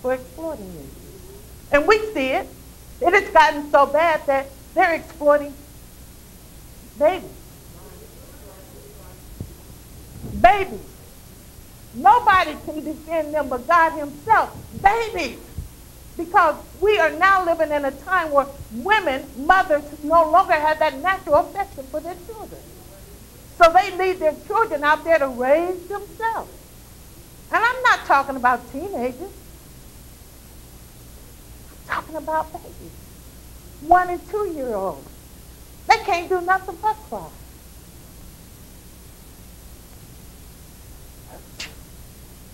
for exploiting you. And we see it. It has gotten so bad that they're exploiting babies. Babies. Nobody can defend them but God himself. Babies. Because we are now living in a time where women, mothers, no longer have that natural affection for their children. So they leave their children out there to raise themselves. And I'm not talking about teenagers. I'm talking about babies. 1- and 2-year-olds. They can't do nothing but cry.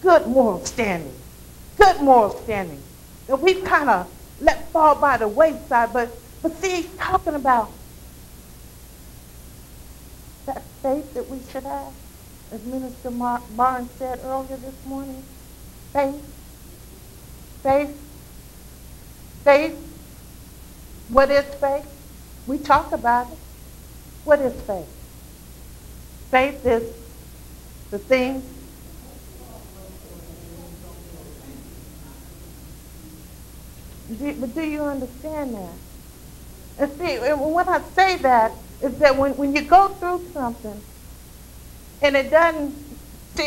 Good moral standing. Good moral standing. That we've kind of let fall by the wayside. But see, he's talking about that faith that we should have. As Minister Barnes said earlier this morning, faith, faith, faith. What is faith? We talk about it. What is faith? Faith is the things but do you understand that? And see, when I say that, is that when you go through something and it doesn't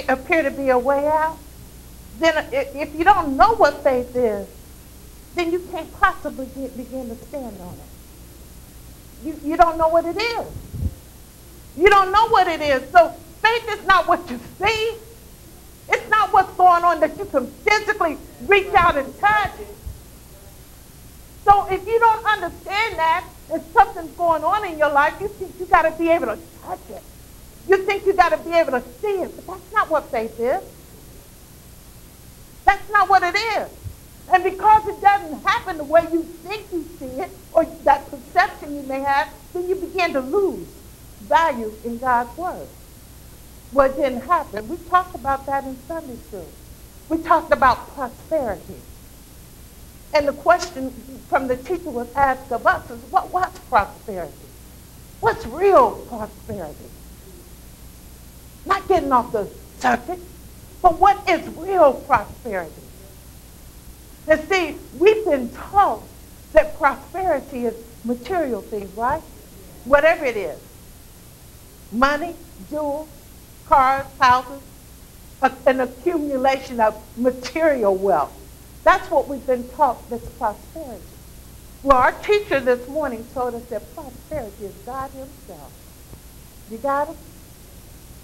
appear to be a way out, then if you don't know what faith is, then you can't possibly begin to stand on it. You don't know what it is. You don't know what it is. So faith is not what you see. It's not what's going on that you can physically reach out and touch. So if you don't understand that, and something's going on in your life, you think you got to be able to touch it. You think you got to be able to see it, but that's not what faith is. That's not what it is. And because it doesn't happen the way you think you see it, or that perception you may have, then you begin to lose value in God's word. Well, it didn't happen. We talked about that in Sunday school. We talked about prosperity. And the question from the teacher was asked of us is, what's prosperity? What's real prosperity? Not getting off the subject, but what is real prosperity? And see, we've been taught that prosperity is material things, right? Whatever it is. Money, jewels, cars, houses, an accumulation of material wealth. That's what we've been taught, this prosperity. Well, our teacher this morning told us that prosperity is God himself. You got him?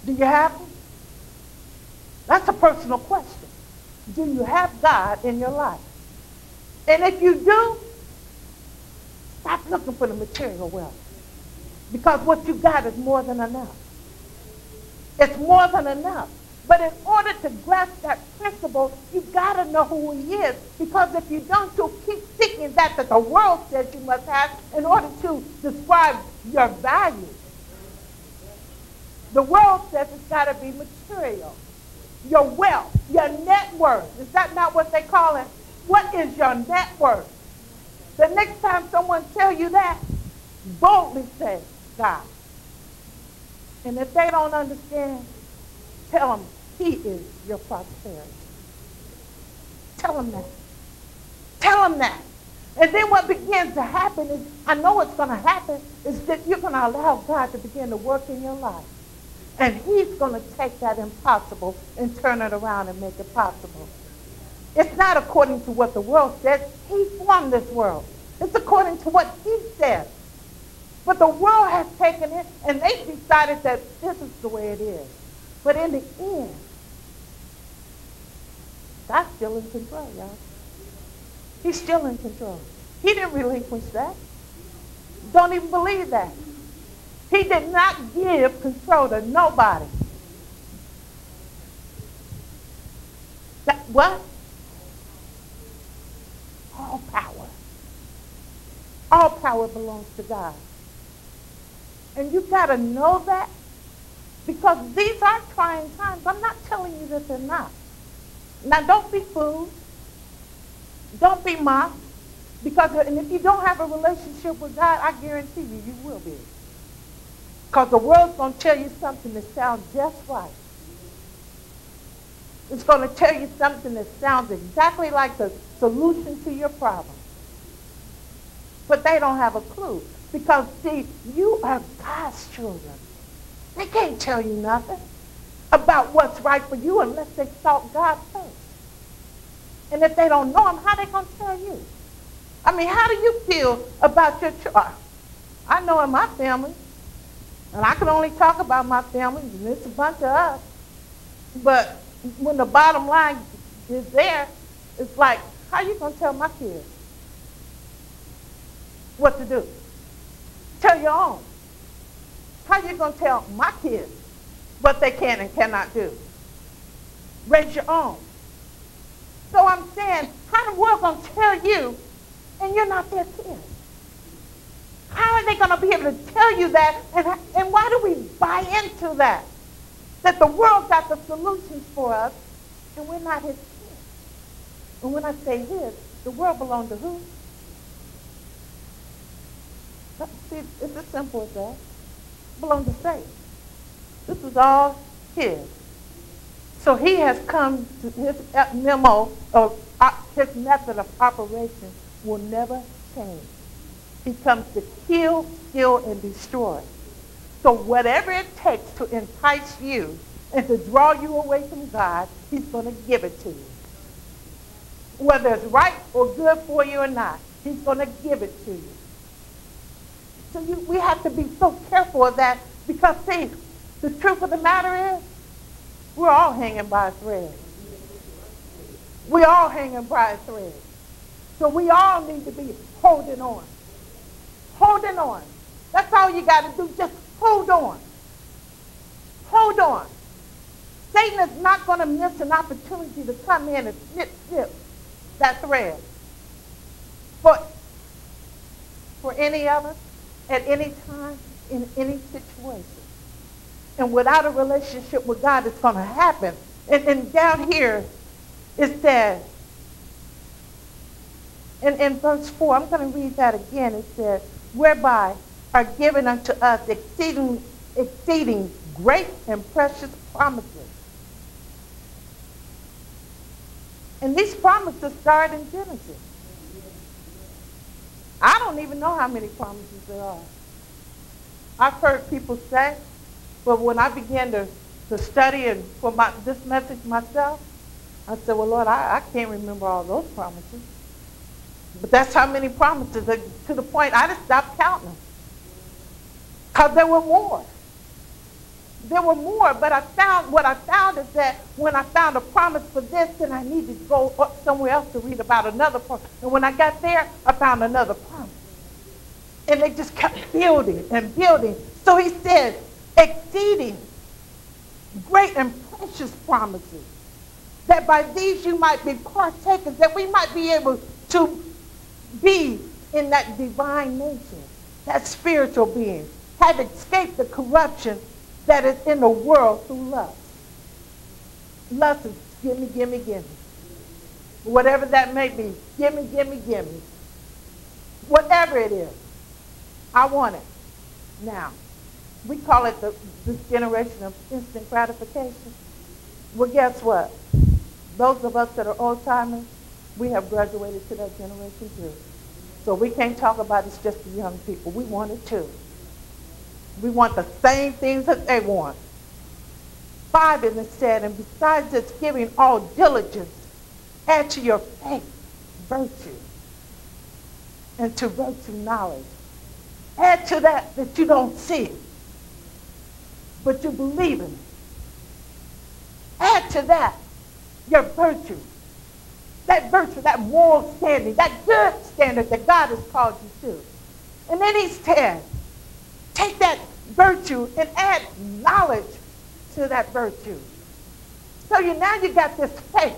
Do you have him? That's a personal question. Do you have God in your life? And if you do, stop looking for the material wealth. Because what you got is more than enough. It's more than enough. But in order to grasp that principle, you've got to know who he is. Because if you don't, you'll keep seeking that the world says you must have in order to describe your value. The world says it's got to be material. Your wealth, your net worth. Is that not what they call it? What is your net worth? The next time someone tells you that, boldly say, God. And if they don't understand, tell them he is your prosperity. Tell them that. Tell them that. And then what begins to happen is, I know what's going to happen, is that you're going to allow God to begin to work in your life. And he's going to take that impossible and turn it around and make it possible. It's not according to what the world says. He formed this world. It's according to what he says. But the world has taken it, and they decided that this is the way it is. But in the end, God's still in control, y'all. He's still in control. He didn't relinquish that. Don't even believe that. He did not give control to nobody. That, what? All power. All power belongs to God. And you've got to know that, because these are trying times. I'm not telling you that they're not. Now, don't be fooled. Don't be mocked. And if you don't have a relationship with God, I guarantee you, you will be. Because the world's going to tell you something that sounds just right. is going to tell you something that sounds exactly like the solution to your problem. But they don't have a clue. Because, see, you are God's children. They can't tell you nothing about what's right for you unless they sought God first. And if they don't know him, how are they going to tell you? I mean, how do you feel about your children? I know in my family, and I can only talk about my family, and it's a bunch of us. But when the bottom line is there, it's like, how are you going to tell my kids what to do? Tell your own. How are you going to tell my kids what they can and cannot do? Raise your own. So I'm saying, how the world going to tell you and you're not their kids? How are they going to be able to tell you that? And why do we buy into that? That the world got the solutions for us and we're not his kids. And when I say his, the world belongs to who? See, it's as simple as that. It belongs to Satan. This is all his. So he has come to his memo of his method of operation will never change. He comes to kill, steal, and destroy. So whatever it takes to entice you and to draw you away from God, he's going to give it to you. Whether it's right or good for you or not, he's going to give it to you. So we have to be so careful of that because, see, the truth of the matter is we're all hanging by a thread. We're all hanging by a thread. So we all need to be holding on. Holding on. That's all you got to do. Just hold on. Hold on. Satan is not going to miss an opportunity to come in and snip that thread. For any of us, at any time, in any situation. And without a relationship with God, it's going to happen. And down here, it says, in verse 4, I'm going to read that again. It says, whereby are given unto us exceeding great and precious promises. And these promises start in Genesis. I don't even know how many promises there are. I've heard people say, but when I began to study and for this message myself, I said, well, Lord, I can't remember all those promises. But that's how many promises, to the point I just stopped counting them. Because there were more. There were more, but what I found is that when I found a promise for this, then I needed to go up somewhere else to read about another promise. And when I got there, I found another promise. And they just kept building and building. So he said, exceeding great and precious promises, that by these you might be partakers, that we might be able to be in that divine nature, that spiritual being, have escaped the corruption that is in the world through lust. Lust is gimme, gimme, gimme. Whatever that may be, gimme, gimme, gimme. Whatever it is, I want it now. We call it this generation of instant gratification. Well, guess what? Those of us that are old-timers, we have graduated to that generation too. So we can't talk about it's just the young people. We want it too. We want the same things that they want. 5, and it said, and besides this giving all diligence, add to your faith virtue, and to virtue knowledge. Add to that you don't see, but you believe in it. Add to that your virtue. That virtue, that moral standing, that good standard that God has called you to. And then he said, take that virtue and add knowledge to that virtue. So now you got this faith.